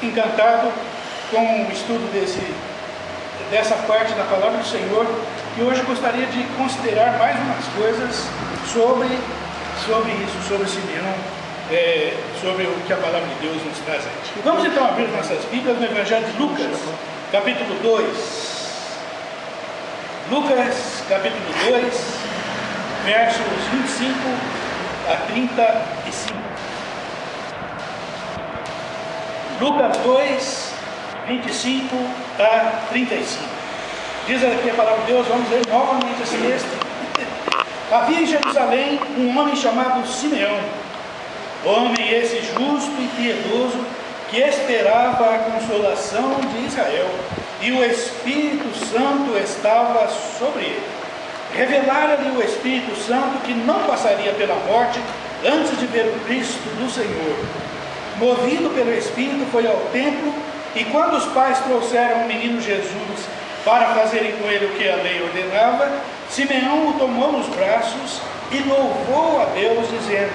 encantado com o estudo dessa parte da palavra do Senhor, e hoje gostaria de considerar mais umas coisas sobre isso, sobre Simeão, sobre o que a palavra de Deus nos traz aqui. Vamos então abrir nossas Bíblias no Evangelho de Lucas, capítulo 2. Lucas, capítulo 2, versos 25 a 35. Lucas 2, 25 a 35. Diz aqui a palavra de Deus, vamos ler novamente esse texto. Havia em Jerusalém um homem chamado Simeão, homem esse justo e piedoso, que esperava a consolação de Israel, e o Espírito Santo estava sobre ele. Revelara-lhe o Espírito Santo que não passaria pela morte antes de ver o Cristo do Senhor. Movido pelo Espírito, foi ao templo, e quando os pais trouxeram o menino Jesus para fazerem com ele o que a lei ordenava, Simeão o tomou nos braços e louvou a Deus, dizendo: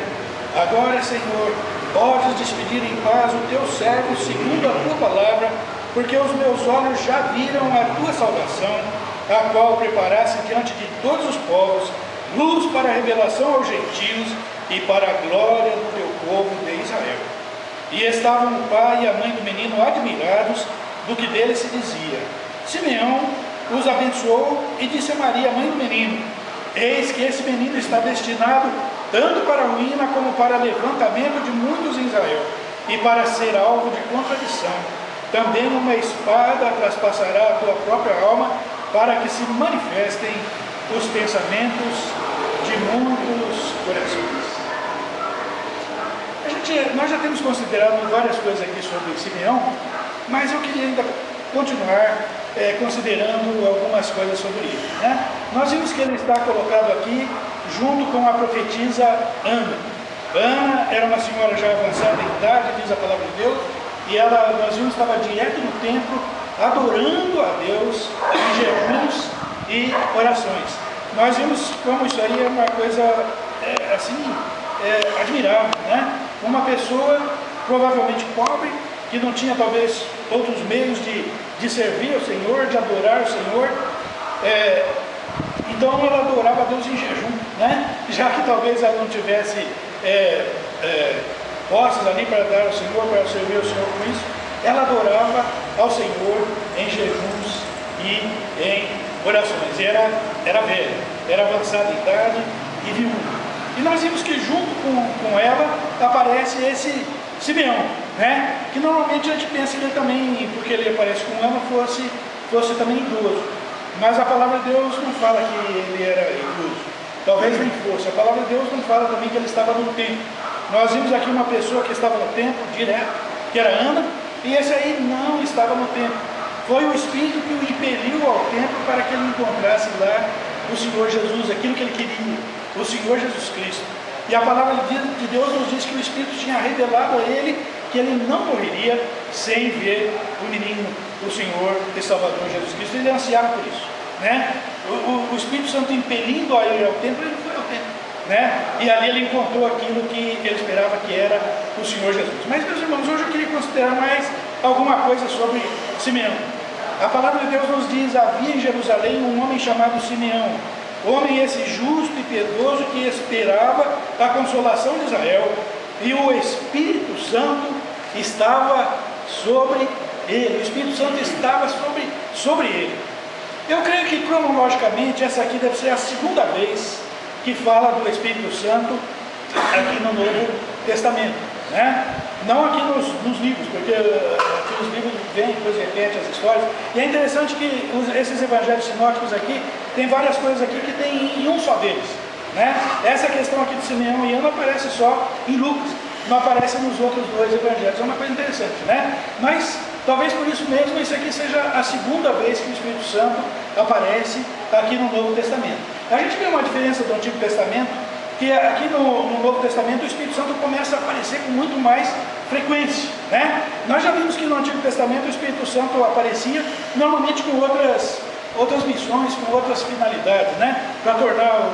Agora, Senhor, podes despedir em paz o teu servo segundo a tua palavra, porque os meus olhos já viram a tua salvação, a qual preparaste diante de todos os povos, luz para a revelação aos gentios e para a glória do teu povo de Israel. E estavam o pai e a mãe do menino admirados do que dele se dizia. Simeão os abençoou e disse a Maria, mãe do menino: Eis que esse menino está destinado tanto para a ruína como para levantamento de muitos em Israel, e para ser alvo de contradição. Também uma espada traspassará a tua própria alma, para que se manifestem os pensamentos de muitos corações. Nós já temos considerado várias coisas aqui sobre Simeão, mas eu queria ainda continuar considerando algumas coisas sobre ele, né? Nós vimos que ele está colocado aqui junto com a profetisa Ana. Ana era uma senhora já avançada em idade, diz a palavra de Deus, e nós vimos que estava direto no templo, adorando a Deus em jejuns e orações. Nós vimos como isso aí é uma coisa admirável, né? Uma pessoa provavelmente pobre, que não tinha talvez outros meios de servir ao Senhor, de adorar o Senhor, então ela adorava a Deus em jejum, né? Já que talvez ela não tivesse posses ali para dar ao Senhor, para servir ao Senhor com isso, ela adorava ao Senhor em jejuns e em orações. E era velha, era avançada em idade e viúva. E nós vimos que junto com ela aparece esse Simeão, né? Que normalmente a gente pensa que ele também, porque ele aparece com ela, fosse também idoso. Mas a palavra de Deus não fala que ele era idoso. Talvez nem fosse. A palavra de Deus não fala também que ele estava no templo. Nós vimos aqui uma pessoa que estava no templo direto, que era Ana, e esse aí não estava no templo. Foi o Espírito que o impeliu ao templo para que ele encontrasse lá o Senhor Jesus, aquilo que ele queria, o Senhor Jesus Cristo. E a palavra de Deus nos diz que o Espírito tinha revelado a ele que ele não morreria sem ver o menino, o Senhor e Salvador Jesus Cristo. Ele ansiava por isso, né? O Espírito Santo impelindo a ele ao templo, ele foi ao templo, né? E ali ele encontrou aquilo que ele esperava, que era o Senhor Jesus. Mas, meus irmãos, hoje eu queria considerar mais alguma coisa sobre Simeão. A palavra de Deus nos diz: havia em Jerusalém um homem chamado Simeão, homem esse justo e piedoso, que esperava a consolação de Israel, e o Espírito Santo estava sobre ele. O Espírito Santo estava sobre ele. Eu creio que cronologicamente essa aqui deve ser a segunda vez que fala do Espírito Santo aqui no Novo Testamento, né? Não aqui nos livros, porque aqui nos livros vem, depois repete as histórias. E é interessante que esses evangelhos sinóticos aqui, tem várias coisas aqui que tem em um só deles, né? Essa questão aqui de Simeão e Ana aparece só em Lucas, não aparece nos outros dois evangelhos. É uma coisa interessante, né? Mas talvez por isso mesmo isso aqui seja a segunda vez que o Espírito Santo aparece aqui no Novo Testamento. A gente vê uma diferença do Antigo Testamento, que aqui no Novo Testamento o Espírito Santo começa a aparecer com muito mais frequência, né? Nós já vimos que no Antigo Testamento o Espírito Santo aparecia normalmente com outras missões, com outras finalidades, né? Para tornar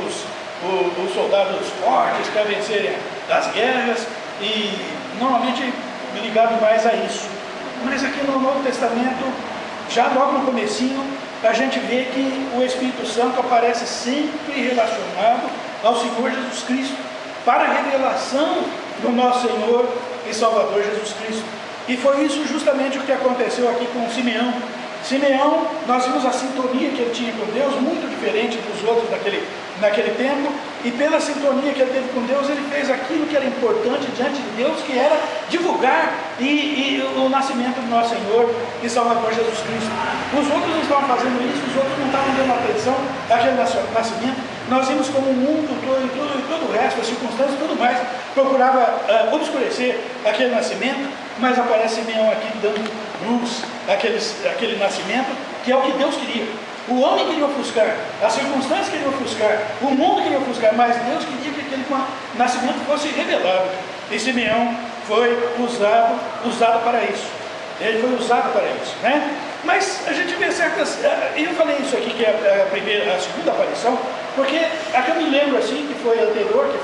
os soldados fortes, para vencerem as guerras, e normalmente ligado mais a isso. Mas aqui no Novo Testamento, já logo no comecinho, a gente vê que o Espírito Santo aparece sempre relacionado ao Senhor Jesus Cristo, para a revelação do nosso Senhor e Salvador Jesus Cristo. E foi isso justamente o que aconteceu aqui com Simeão. Simeão, nós vimos a sintonia que ele tinha com Deus, muito diferente dos outros naquele tempo, e pela sintonia que ele teve com Deus, ele fez aquilo que era importante diante de Deus, que era divulgar o nascimento do nosso Senhor e Salvador Jesus Cristo. Os outros não estavam fazendo isso, os outros não estavam dando atenção àquele nascimento. Nós vimos como o mundo e todo o resto, as circunstâncias e tudo mais, procurava obscurecer aquele nascimento, mas aparece Simeão aqui dando luz àquele nascimento, que é o que Deus queria. O homem queria ofuscar, as circunstâncias queriam ofuscar, o mundo queria ofuscar, mas Deus queria que aquele nascimento fosse revelado. E Simeão foi usado para isso. Ele foi usado para isso, né? Mas a gente vê certas... Eu falei isso aqui, que é a segunda aparição, porque aqui eu me lembro assim, que foi anterior, que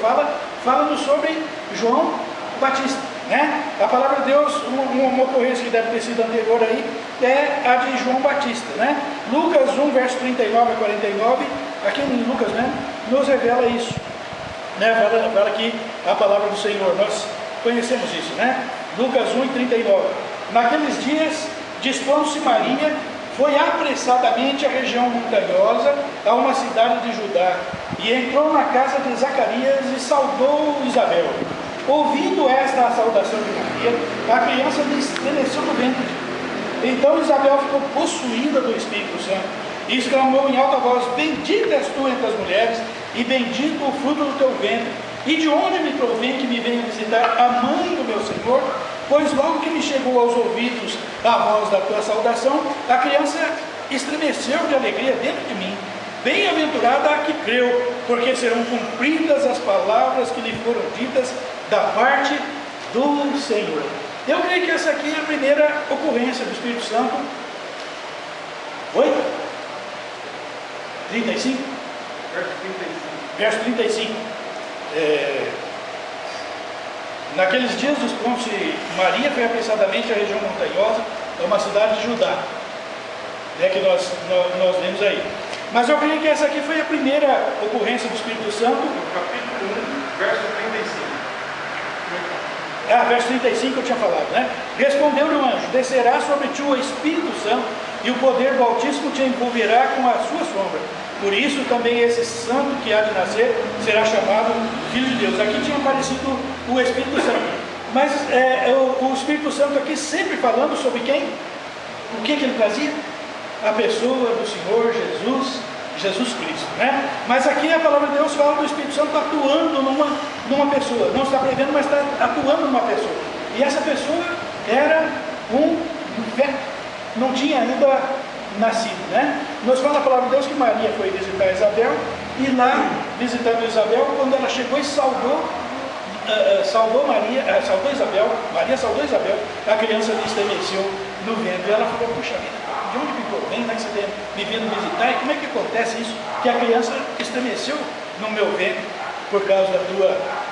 falando sobre João Batista, né? A palavra de Deus, uma ocorrência que deve ter sido anterior aí, é a de João Batista, né? Lucas 1, verso 39 a 49, aqui em Lucas mesmo, nos revela isso, né? Fala aqui a palavra do Senhor, nós conhecemos isso, né? Lucas 1 e 39. Naqueles dias, dispondo-se Maria, foi apressadamente à região montanhosa, a uma cidade de Judá, e entrou na casa de Zacarias e saudou Isabel. Ouvindo esta saudação de Maria, a criança lhe estremeceu no ventre. Então Isabel ficou possuída do Espírito Santo e exclamou em alta voz: Bendita és tu entre as mulheres, e bendito o fruto do teu ventre. E de onde me provém que me venha visitar a mãe do meu Senhor? Pois logo que me chegou aos ouvidos a voz da tua saudação, a criança estremeceu de alegria dentro de mim. Bem-aventurada a que creu, porque serão cumpridas as palavras que lhe foram ditas da parte do Senhor. Eu creio que essa aqui é a primeira ocorrência do Espírito Santo. Oi? 35? Verso 35. Naqueles dias dos pontos, Maria foi apressadamente à região montanhosa, é uma cidade de Judá, que nós vemos aí. Mas eu creio que essa aqui foi a primeira ocorrência do Espírito Santo. No capítulo 1, verso 35. Verso 35 eu tinha falado, né? Respondeu-lhe o anjo: Descerá sobre ti o Espírito Santo, e o poder do Altíssimo te envolverá com a sua sombra. Por isso também esse santo que há de nascer será chamado Filho de Deus. Aqui tinha aparecido o Espírito Santo. Mas o Espírito Santo aqui sempre falando sobre quem? O que ele trazia? A pessoa do Senhor Jesus Cristo, né? Mas aqui a palavra de Deus fala do Espírito Santo atuando numa pessoa. Não está prevendo, mas está atuando numa pessoa. E essa pessoa era um feto, não tinha ainda nascido, né? Nós fala a palavra de Deus que Maria foi visitar Isabel, e lá, visitando Isabel, quando ela chegou e saudou Isabel, Maria saudou Isabel, a criança lhe estremeceu no ventre. E ela falou: puxa vida, de onde me provém, né, que você tem me vindo visitar, e como é que acontece isso, que a criança estremeceu no meu ventre por causa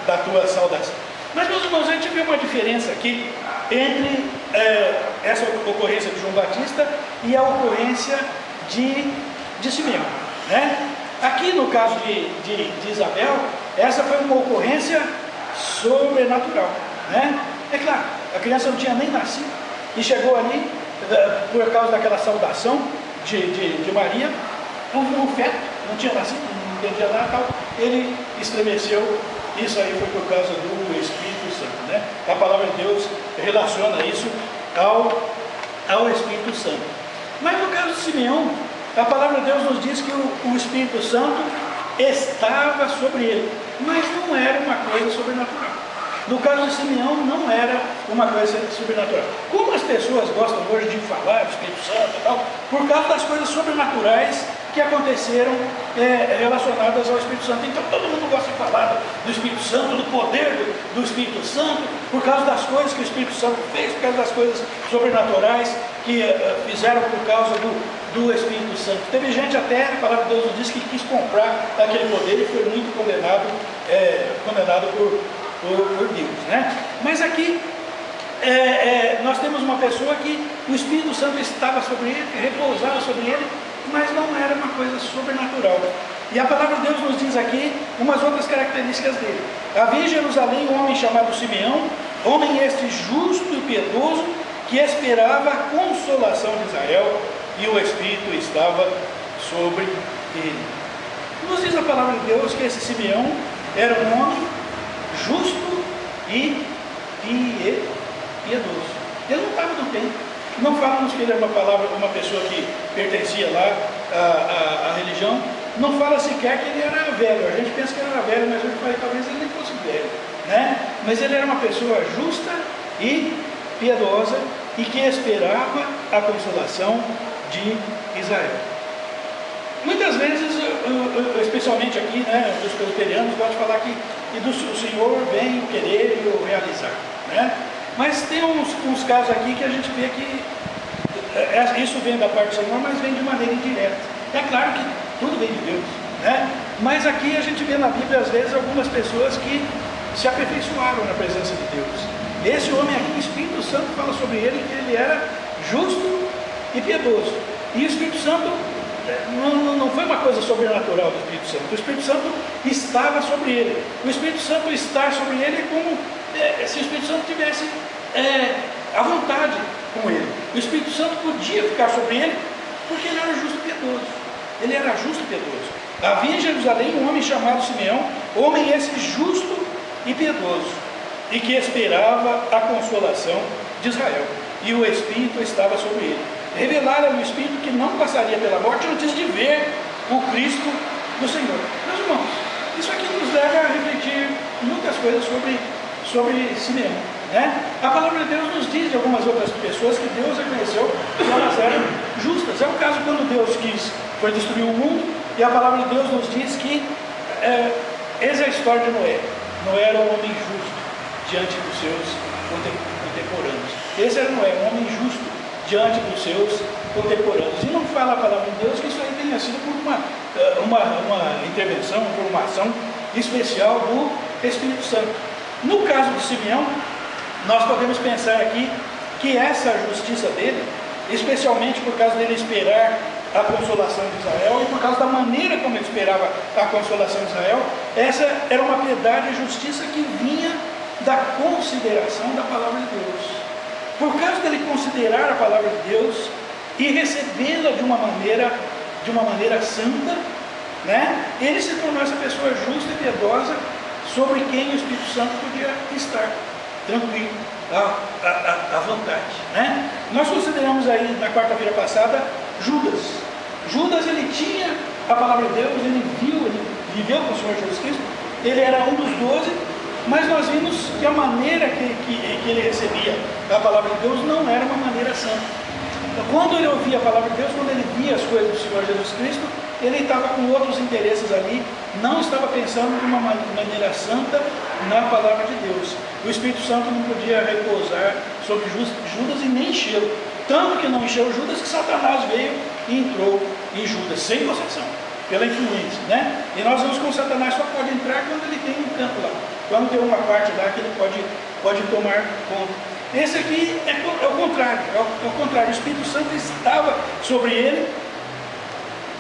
da tua saudação? Mas, meus irmãos, a gente vê uma diferença aqui entre essa ocorrência de João Batista e a ocorrência de Simeão, né? Aqui no caso de Isabel, essa foi uma ocorrência sobrenatural, né? É claro, a criança não tinha nem nascido e chegou ali por causa daquela saudação de Maria, um feto, não tinha nascido, não entendia nada, tal, ele estremeceu. Isso aí foi por causa do Espírito Santo, né? A palavra de Deus relaciona isso ao Espírito Santo. Mas no caso de Simeão, a palavra de Deus nos diz que o Espírito Santo estava sobre ele, mas não era uma coisa sobrenatural. No caso de Simeão, não era uma coisa sobrenatural. Como as pessoas gostam hoje de falar do Espírito Santo e tal, por causa das coisas sobrenaturais que aconteceram relacionadas ao Espírito Santo. Então todo mundo gosta de falar do Espírito Santo, do poder do Espírito Santo, por causa das coisas que o Espírito Santo fez, por causa das coisas sobrenaturais que fizeram por causa do Espírito Santo. Teve gente até, a palavra de Deus nos diz, que quis comprar aquele poder e foi muito condenado por Deus, né? Mas aqui nós temos uma pessoa que o Espírito Santo estava sobre ele, repousava sobre ele, mas não era uma coisa sobrenatural. E a palavra de Deus nos diz aqui umas outras características dele. Havia em Jerusalém um homem chamado Simeão, homem este justo e piedoso, que esperava a consolação de Israel, e o Espírito estava sobre ele. Nos diz a palavra de Deus que esse Simeão era um homem justo e piedoso. Ele não estava no templo. Não falamos que ele era uma pessoa que pertencia lá à religião. Não fala sequer que ele era velho. A gente pensa que ele era velho, mas eu falei, talvez ele nem fosse velho, né? Mas ele era uma pessoa justa e piedosa e que esperava a consolação de Israel. Muitas vezes, especialmente aqui, né, os presbiterianos gostam de falar que o Senhor vem querer e o realizar, né? Mas tem uns casos aqui que a gente vê que isso vem da parte do Senhor, mas vem de maneira indireta. É claro que tudo vem de Deus, né? Mas aqui a gente vê na Bíblia, às vezes, algumas pessoas que se aperfeiçoaram na presença de Deus. Esse homem aqui, o Espírito Santo fala sobre ele que ele era justo e piedoso. E o Espírito Santo não foi uma coisa sobrenatural do Espírito Santo. O Espírito Santo estava sobre ele. O Espírito Santo estar sobre ele é como se o Espírito Santo tivesse à vontade com ele. O Espírito Santo podia ficar sobre ele porque ele era justo e piedoso. Ele era justo e piedoso. Havia em Jerusalém um homem chamado Simeão, homem esse justo e piedoso, e que esperava a consolação de Israel. E o Espírito estava sobre ele. Revelaram o Espírito que não passaria pela morte antes de ver o Cristo do Senhor. Meus irmãos, isso aqui nos leva a refletir muitas coisas sobre Simeão, né? A palavra de Deus nos diz de algumas outras pessoas que Deus reconheceu que elas eram justas. É o caso quando Deus foi destruir o mundo, e a palavra de Deus nos diz que essa é a história de Noé. Noé era um homem justo diante dos seus contemporâneos. Esse era Noé, um homem justo diante dos seus contemporâneos. E não fala a palavra de Deus que isso aí tenha sido por uma intervenção, por uma ação especial do Espírito Santo. No caso de Simeão, nós podemos pensar aqui que essa justiça dele, especialmente por causa dele esperar a consolação de Israel e por causa da maneira como ele esperava a consolação de Israel, essa era uma piedade e justiça que vinha da consideração da palavra de Deus. Por causa dele considerar a palavra de Deus e recebê-la de uma maneira santa, né? Ele se tornou essa pessoa justa e piedosa sobre quem o Espírito Santo podia estar tranquilo, à vontade, né? Nós consideramos aí na quarta-feira passada Judas, ele tinha a palavra de Deus, ele viveu com o Senhor Jesus Cristo, ele era um dos 12, mas nós vimos que a maneira que ele recebia a palavra de Deus não era uma maneira santa. Então, quando ele ouvia a palavra de Deus, quando ele via as coisas do Senhor Jesus Cristo, ele estava com outros interesses ali, não estava pensando de uma maneira santa na palavra de Deus. O Espírito Santo não podia repousar sobre Judas e nem enchê-lo. Tanto que não encheu Judas que Satanás veio e entrou em Judas, sem possessão, pela influência, né? E nós vemos que o Satanás só pode entrar quando ele tem um campo lá, quando tem uma parte lá que ele pode tomar conta. Esse aqui é o contrário, o contrário. O Espírito Santo estava sobre ele.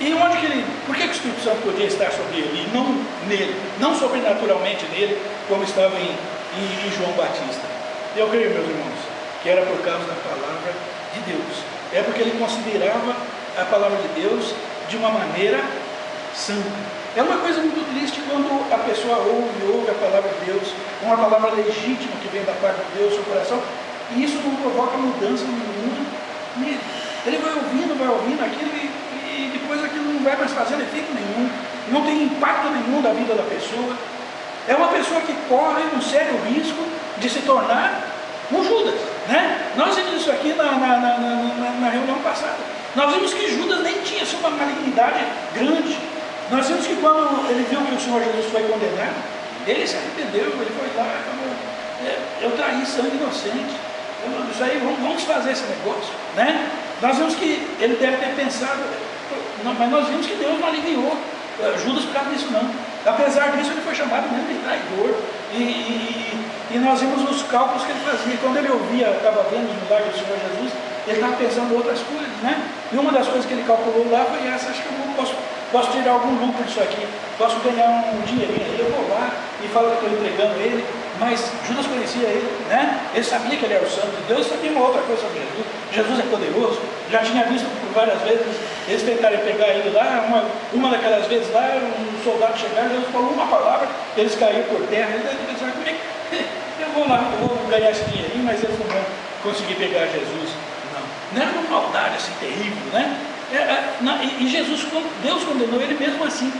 E onde que ele, por que o Espírito Santo podia estar sobre ele e não nele, não sobrenaturalmente nele, como estava em João Batista? Eu creio, meus irmãos, que era por causa da palavra de Deus. É porque ele considerava a palavra de Deus de uma maneira santa. É uma coisa muito triste quando a pessoa ouve a palavra de Deus, uma palavra legítima que vem da parte de Deus no seu coração, e isso não provoca mudança nenhuma nele. Ele vai ouvindo aquilo e depois aquilo não vai mais fazendo efeito nenhum, não tem impacto nenhum da vida da pessoa. É uma pessoa que corre um sério risco de se tornar um Judas, né? Nós vimos isso aqui na reunião passada. Nós vimos que Judas nem tinha uma malignidade grande. Nós vimos que quando ele viu que o Senhor Jesus foi condenado, ele se arrependeu, ele foi lá e falou, eu traí sangue inocente, isso aí, vamos fazer esse negócio, né? Nós vimos que ele deve ter pensado, mas nós vimos que Deus não aliviou Judas por causa disso não. Apesar disso, ele foi chamado mesmo de traidor, e E nós vimos os cálculos que ele fazia. Quando ele estava vendo os milagres do Senhor Jesus, ele estava pensando em outras coisas, né? E uma das coisas que ele calculou lá foi essa: acho que eu posso tirar algum lucro disso aqui, posso ganhar um dinheirinho aí, eu vou lá e falo que estou entregando ele. Mas Judas conhecia ele, né? Ele sabia que ele era o santo de Deus, sabia uma outra coisa sobre Jesus. Jesus é poderoso, já tinha visto por várias vezes eles tentarem pegar ele lá. Uma daquelas vezes lá, um soldado chegar, Jesus falou uma palavra, eles caíram por terra. Ele deve pensar: como é que eu vou lá, eu vou ganhar esse dinheirinho, mas eles não vão conseguir pegar Jesus. Não era uma maldade assim terrível, né? E Jesus, Deus condenou ele mesmo assim.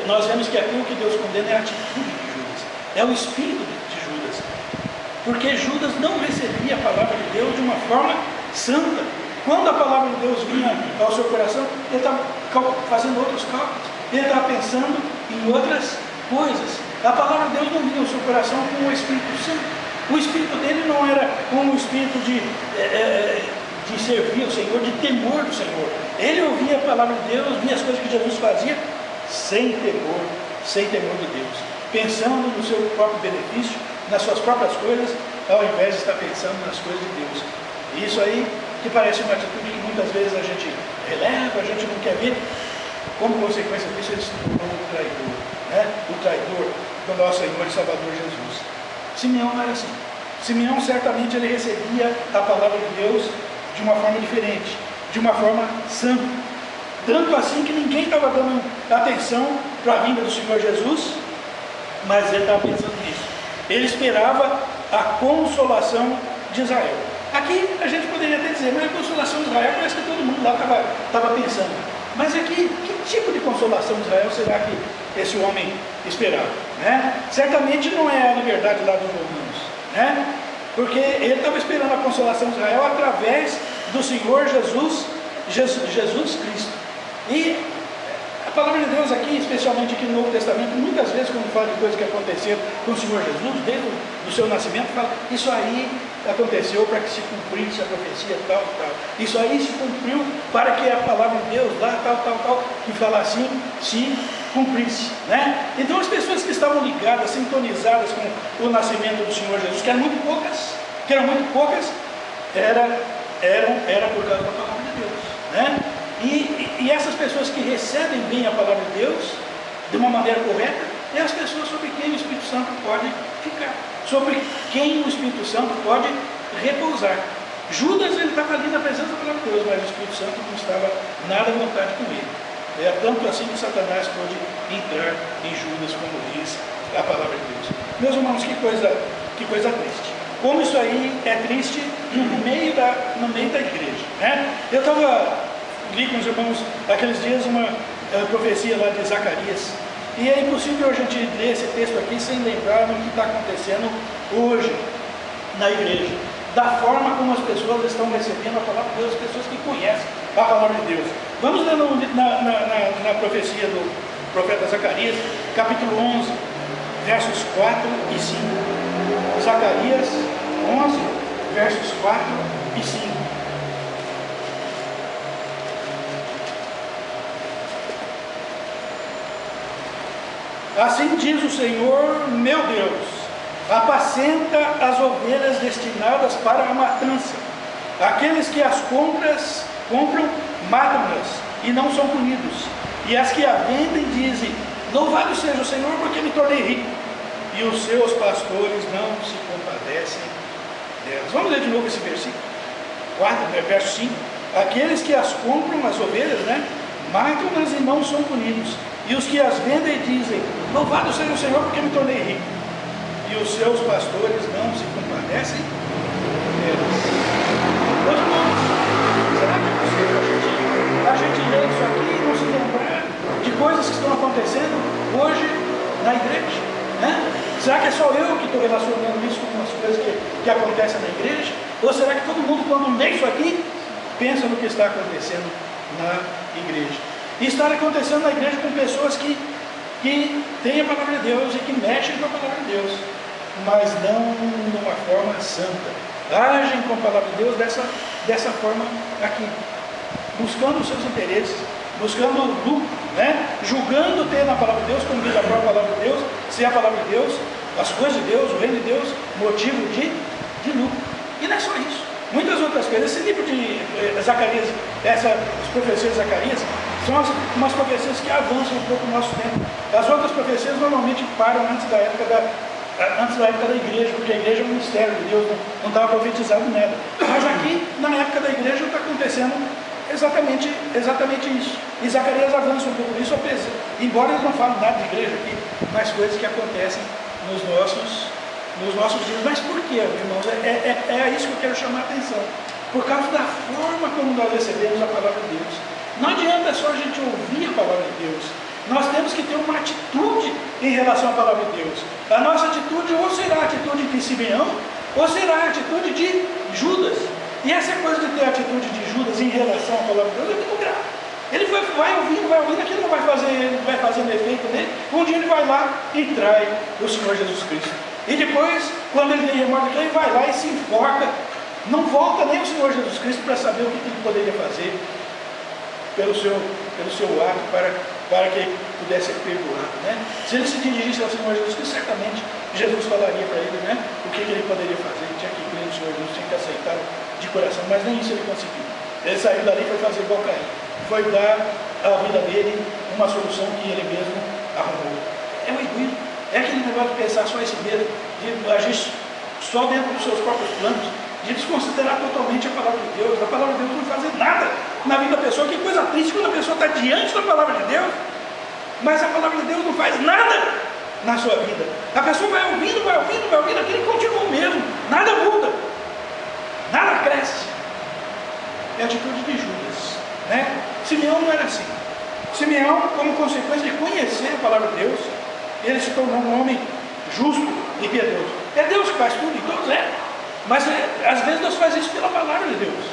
Nós vemos que aquilo que Deus condena é a atitude de Judas, é o espírito de Judas, porque Judas não recebia a palavra de Deus de uma forma santa. Quando a palavra de Deus vinha ao seu coração, ele estava fazendo outros cálculos, ele estava pensando em outras coisas. A palavra de Deus não vinha ao seu coração com o Espírito Santo. O espírito dele não era um espírito de servir o Senhor, de temor do Senhor. Ele ouvia a palavra de Deus, via as coisas que Jesus fazia sem temor de Deus, pensando no seu próprio benefício, nas suas próprias coisas, ao invés de estar pensando nas coisas de Deus. E isso aí que parece uma atitude que muitas vezes a gente releva, a gente não quer ver. Como consequência disso, ele se tornou um traidor, né? O traidor do nosso Senhor e Salvador Jesus. Simeão não era assim. Simeão certamente ele recebia a palavra de Deus de uma forma diferente, de uma forma santa. Tanto assim que ninguém estava dando atenção para a vinda do Senhor Jesus, mas ele estava pensando nisso. Ele esperava a consolação de Israel. Aqui a gente poderia até dizer: mas a consolação de Israel parece que todo mundo lá estava pensando. Mas aqui, que tipo de consolação de Israel será que esse homem esperava, né? Certamente não é a liberdade lá dos romanos, né? Porque ele estava esperando a consolação de Israel através do Senhor Jesus Cristo. E a palavra de Deus aqui, especialmente aqui no Novo Testamento, muitas vezes quando fala de coisas que aconteceram com o Senhor Jesus, desde o seu nascimento, fala: isso aí aconteceu para que se cumprisse a profecia tal. Isso aí se cumpriu para que a palavra de Deus lá, tal, que fala assim, se cumprisse, né? Então as pessoas que estavam ligadas, sintonizadas com o nascimento do Senhor Jesus, que eram muito poucas, era por causa da palavra de Deus, né? E essas pessoas que recebem bem a palavra de Deus de uma maneira correta, é as pessoas sobre quem o Espírito Santo pode ficar, sobre quem o Espírito Santo pode repousar. Judas, ele estava ali na presença da palavra de Deus, mas o Espírito Santo não estava nada à vontade com ele. É tanto assim que Satanás pode entrar em Judas, como diz a palavra de Deus. Meus irmãos, que coisa triste. Como isso aí é triste no meio da igreja, né? Eu li com os irmãos aqueles dias uma profecia lá de Zacarias, e é impossível a gente ler esse texto aqui sem lembrar do que está acontecendo hoje na igreja, da forma como as pessoas estão recebendo a palavra de Deus, as pessoas que conhecem a palavra de Deus. Vamos ler na profecia do profeta Zacarias, capítulo 11, versos 4 e 5. Zacarias 11, versos 4 e 5. Assim diz o Senhor, meu Deus: apacenta as ovelhas destinadas para a matança. Aqueles que as compram, matam-nas e não são punidos. E as que a vendem dizem: louvado seja o Senhor, porque me tornei rico. E os seus pastores não se compadecem delas. Vamos ler de novo esse versículo. Verso 5. Aqueles que as compram, as ovelhas, né, matam-nas e não são punidos. E os que as vendem dizem: louvado seja o Senhor, porque me tornei rico. E os seus pastores não se compadecem delas. Meus irmãos, será que é possível a gente ler isso aqui e não se lembrar de coisas que estão acontecendo hoje na igreja, né? Será que é só eu que estou relacionando isso com as coisas que acontecem na igreja? Ou será que todo mundo, quando lê isso aqui, pensa no que está acontecendo na igreja? E está acontecendo na igreja com pessoas que têm a palavra de Deus e que mexem com a palavra de Deus, mas não de uma forma santa. Agem com a palavra de Deus dessa forma aqui, buscando os seus interesses, buscando lucro, né? Julgando ter na palavra de Deus, como diz a própria palavra de Deus, ser a palavra de Deus, as coisas de Deus, o reino de Deus, motivo de lucro. E não é só isso. Muitas outras coisas. Esse livro de Zacarias, as profecias de Zacarias, são umas profecias que avançam um pouco o nosso tempo. As outras profecias normalmente param antes da época da igreja, porque a igreja é um mistério de Deus, não estava profetizado nada. Mas aqui, na época da igreja, está acontecendo exatamente isso. E Zacarias avança um pouco nisso, embora eles não falem nada de igreja aqui, mas coisas que acontecem nos nossos dias. Mas por quê, irmãos? É a isso que eu quero chamar a atenção. Por causa da forma como nós recebemos a palavra de Deus. Não adianta só a gente ouvir a palavra de Deus. Nós temos que ter uma atitude em relação à palavra de Deus. A nossa atitude ou será a atitude de Simeão, ou será a atitude de Judas. E essa coisa de ter a atitude de Judas em relação à palavra de Deus é muito grave. Ele vai ouvindo, aquilo não vai fazendo efeito nele. Um dia ele vai lá e trai o Senhor Jesus Cristo. E depois, quando ele tem remorso, ele vai lá e se enforca. Não volta nem o Senhor Jesus Cristo para saber o que ele poderia fazer pelo seu ato para que ele pudesse ser perdoado, né? Se ele se dirigisse ao Senhor Jesus Cristo, certamente Jesus falaria para ele, né, o que ele poderia fazer. Ele tinha que crer no Senhor Jesus, tinha que aceitar de coração, mas nem isso ele conseguiu. Ele saiu dali e foi fazer igual Caim, foi dar à vida dele uma solução que ele mesmo arrumou. É o egoísmo, é aquele negócio de pensar só em si mesmo, de agir só dentro dos seus próprios planos, de desconsiderar totalmente a palavra de Deus. A palavra de Deus não faz nada na vida da pessoa. Que coisa triste quando a pessoa está diante da palavra de Deus, mas a palavra de Deus não faz nada na sua vida. A pessoa vai ouvindo, aquilo continua o mesmo, nada muda, nada cresce. É a atitude de Judas, né? Simeão não era assim. Simeão, como consequência de conhecer a palavra de Deus, ele se tornou um homem justo e piedoso. É Deus que faz tudo e todos mas às vezes Deus faz isso pela palavra de Deus,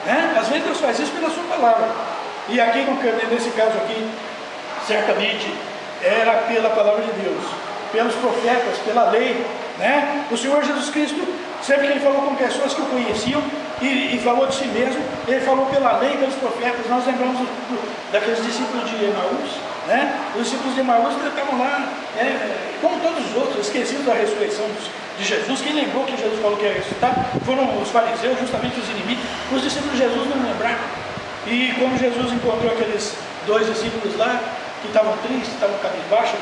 né? Às vezes Deus faz isso pela sua palavra. E aqui, nesse caso aqui, certamente era pela palavra de Deus, pelos profetas, pela lei, né? O Senhor Jesus Cristo, sempre que ele falou com pessoas que o conheciam e falou de si mesmo, ele falou pela lei, pelos profetas. Nós lembramos daqueles discípulos de Emaús, né? Os discípulos de Emaús estavam lá, como todos os outros, esquecidos da ressurreição de Jesus. Quem lembrou que Jesus falou que ia ressuscitar foram os fariseus, justamente os inimigos. Os discípulos de Jesus não lembraram. E quando Jesus encontrou aqueles dois discípulos lá, que estavam tristes, estavam cabisbaixos,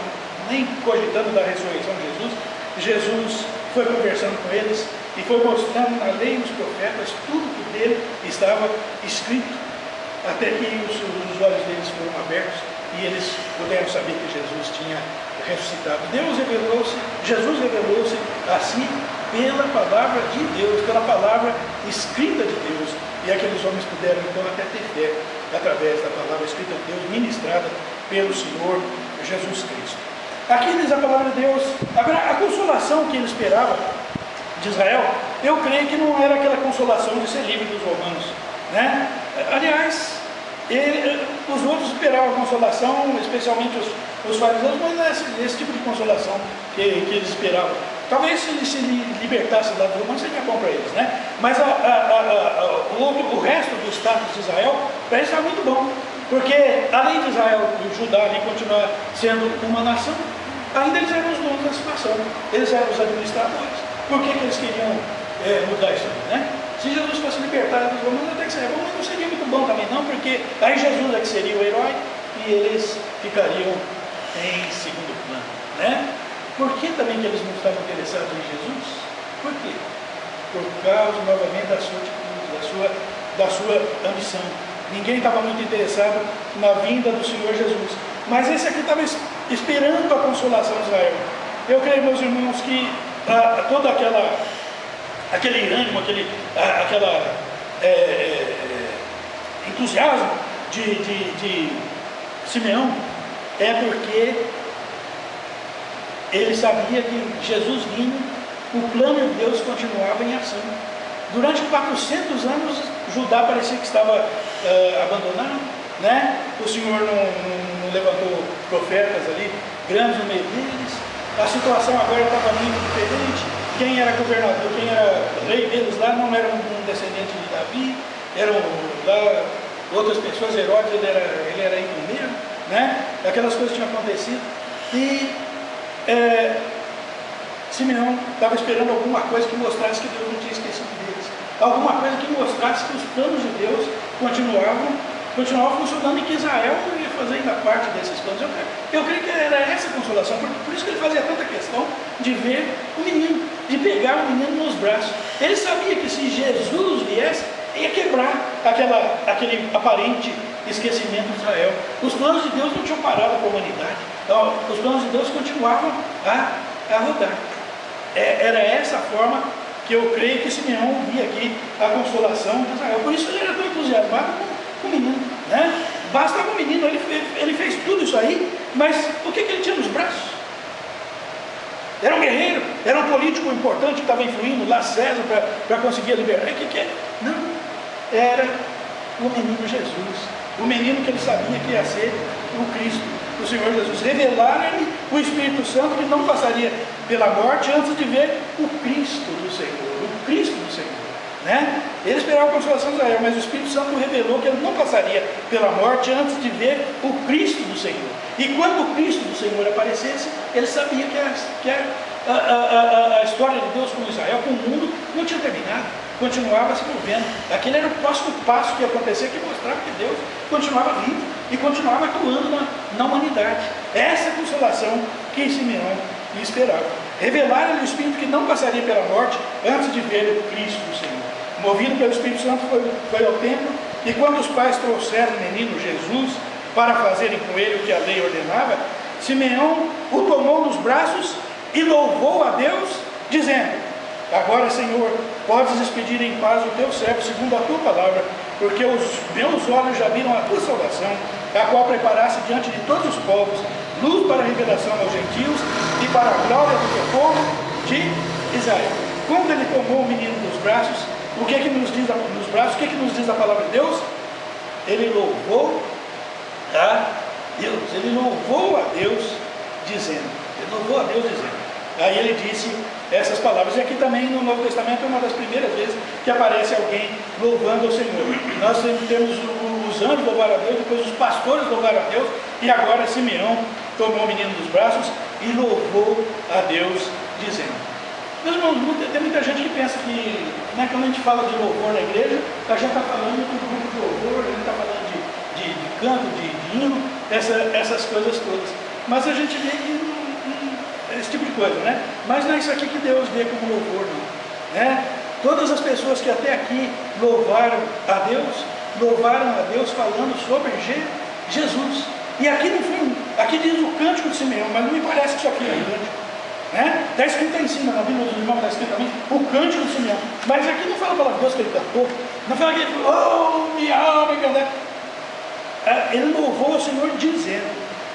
nem cogitando da ressurreição de Jesus, Jesus foi conversando com eles e foi mostrando na lei e nos profetas tudo que dele estava escrito, até que os olhos deles foram abertos e eles puderam saber que Jesus tinha ressuscitado. Jesus revelou-se assim pela palavra de Deus, pela palavra escrita de Deus. E aqueles homens puderam então até ter fé através da palavra escrita de Deus, ministrada pelo Senhor Jesus Cristo. Aqui diz a palavra de Deus. Agora, a consolação que ele esperava de Israel, eu creio que não era aquela consolação de ser livre dos romanos, né? Aliás, os outros esperavam consolação, especialmente os fariseus, mas não é esse tipo de consolação que eles esperavam. Talvez se eles se libertassem dos romanos seria bom para eles, né? Mas o resto do status de Israel, para eles estava muito bom, porque além de Israel e Judá ali continuar sendo uma nação, ainda eles eram os donos da situação, eles eram os administradores. Por que eles queriam mudar isso, né? Se Jesus fosse libertado dos romanos, até que seria bom, mas não seria muito bom também não, porque aí Jesus é que seria o herói e eles ficariam em segundo plano, né? Por que também que eles não estavam interessados em Jesus? Por quê? Por causa, novamente, da sua atitude, da sua ambição. Ninguém estava muito interessado na vinda do Senhor Jesus. Mas esse aqui estava esperando a consolação de Israel. Eu creio, meus irmãos, que todo aquele ânimo, aquele entusiasmo de Simeão é porque ele sabia que Jesus vindo, o plano de Deus continuava em ação. Durante 400 anos, Judá parecia que estava abandonado, né? O Senhor não levantou profetas ali, grandes no meio deles. A situação agora estava muito diferente. Quem era governador, quem era rei deles lá, não era um descendente de Davi, eram lá outras pessoas. Herodes, ele era primeiro, né? Aquelas coisas tinham acontecido. E Simeão estava esperando alguma coisa que mostrasse que Deus não tinha esquecido deles. Alguma coisa que mostrasse que os planos de Deus continuavam funcionando e que Israel ia fazer ainda parte desses planos. Eu creio que era essa a consolação, por isso que ele fazia tanta questão de ver o menino, de pegar o menino nos braços. Ele sabia que se Jesus viesse, ia quebrar aquele aparente esquecimento de Israel. Os planos de Deus não tinham parado com a humanidade. Então, os planos de Deus continuavam a rodar. Era essa a forma que eu creio que Simeão via aqui a consolação de Israel. Por isso ele era tão entusiasmado com o menino, né? Bastava o menino, ele fez tudo isso aí, mas o que ele tinha nos braços? Era um guerreiro, era um político importante que estava influindo lá César para conseguir a liberdade. Não, era o menino Jesus, o menino que ele sabia que ia ser o Cristo, o Senhor Jesus. Revelaram-lhe o Espírito Santo que não passaria pela morte antes de ver o Cristo do Senhor, o Cristo do Senhor, né? Ele esperava a consolação de Israel, mas o Espírito Santo revelou que ele não passaria pela morte antes de ver o Cristo do Senhor. E quando o Cristo do Senhor aparecesse, ele sabia que a história de Deus com Israel, com o mundo, não tinha terminado, continuava se movendo. Aquele era o próximo passo que ia acontecer, que mostrava que Deus continuava vivo e continuava atuando na humanidade. Essa é a consolação que Simeão esperava. Revelaram-lhe o Espírito que não passaria pela morte antes de ver o Cristo do Senhor. Movido pelo Espírito Santo, foi ao templo, e quando os pais trouxeram o menino Jesus para fazerem com ele o que a lei ordenava, Simeão o tomou nos braços e louvou a Deus, dizendo: agora, Senhor, podes despedir em paz o teu servo segundo a tua palavra, porque os meus olhos já viram a tua salvação, a qual preparaste diante de todos os povos, luz para a revelação aos gentios e para a glória do teu povo de Israel. Quando ele tomou o menino dos braços, o que nos diz a palavra de Deus? Ele louvou a Deus, dizendo, aí ele disse essas palavras, e aqui também no Novo Testamento é uma das primeiras vezes que aparece alguém louvando ao Senhor. Nós temos os anjos louvaram a Deus, depois os pastores louvaram a Deus, e agora Simeão tomou o menino dos braços e louvou a Deus, dizendo. Meus irmãos, tem muita gente que pensa que, né, quando a gente fala de louvor na igreja, a gente está falando do grupo de louvor, a gente está falando de canto, de hino, essas coisas todas. Mas a gente vê que esse tipo de coisa, né? Mas não é isso aqui que Deus vê como louvor, não, né? Todas as pessoas que até aqui louvaram a Deus falando sobre Jesus. E aqui não foi, aqui diz o cântico de Simeão, mas não me parece que isso aqui é um cântico. Está escrito aí em cima, na Bíblia dos irmãos está escrito também, o cântico de Simeão. Mas aqui não fala a palavra de Deus que ele cantou, não fala que ele falou, oh, minha alma, ele louvou o Senhor dizendo: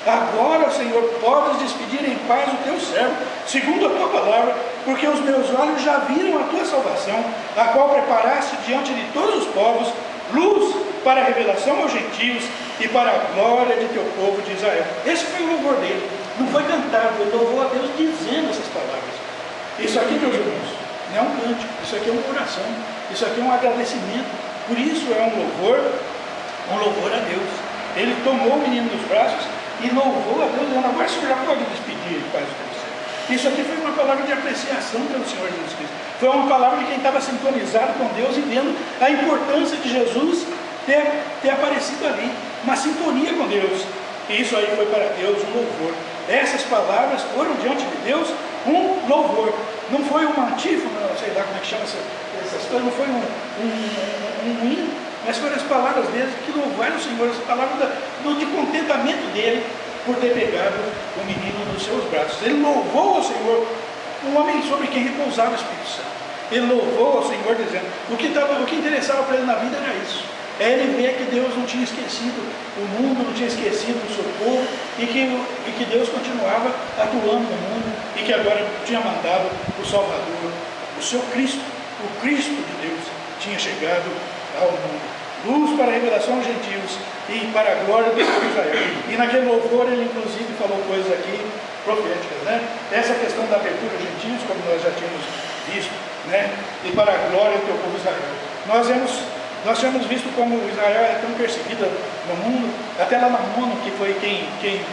agora, Senhor, podes despedir em paz o teu servo, segundo a tua palavra, porque os meus olhos já viram a tua salvação, a qual preparaste diante de todos os povos, luz para a revelação aos gentios e para a glória de teu povo de Israel. Esse foi o louvor dele, não foi cantado, ele louvou a Deus dizendo essas palavras. Isso aqui, meus irmãos, não é um cântico, isso aqui é uma oração, isso aqui é um agradecimento, por isso é um louvor a Deus. Ele tomou o menino nos braços e louvou a Deus, dizendo: agora o Senhor já pode despedir, Pai do céu. Isso aqui foi uma palavra de apreciação pelo Senhor Jesus Cristo. Foi uma palavra de quem estava sintonizado com Deus e vendo a importância de Jesus ter aparecido ali, uma sintonia com Deus. E isso aí foi para Deus um louvor. Essas palavras foram diante de Deus um louvor. Não foi uma antífona, sei lá como é que chama essas coisas, não foi um hino, mas foram as palavras dele que louvaram o Senhor, as palavras de contentamento dele por ter pegado o menino nos seus braços. Ele louvou ao Senhor, um homem sobre quem repousava o Espírito Santo. Ele louvou ao Senhor dizendo, o que interessava para ele na vida era isso. É ele ver que Deus não tinha esquecido o mundo, não tinha esquecido o seu povo, e que Deus continuava atuando no mundo, e que agora tinha mandado o Salvador, o seu Cristo, o Cristo de Deus, tinha chegado ao mundo. Luz para a revelação aos gentios e para a glória do povo de Israel. E naquele louvor ele inclusive falou coisas aqui proféticas, né? Essa questão da abertura aos gentios, como nós já tínhamos visto, né? E para a glória do teu povo de Israel. Nós tínhamos visto como Israel é tão perseguida no mundo, até lá na ONU, que foi quem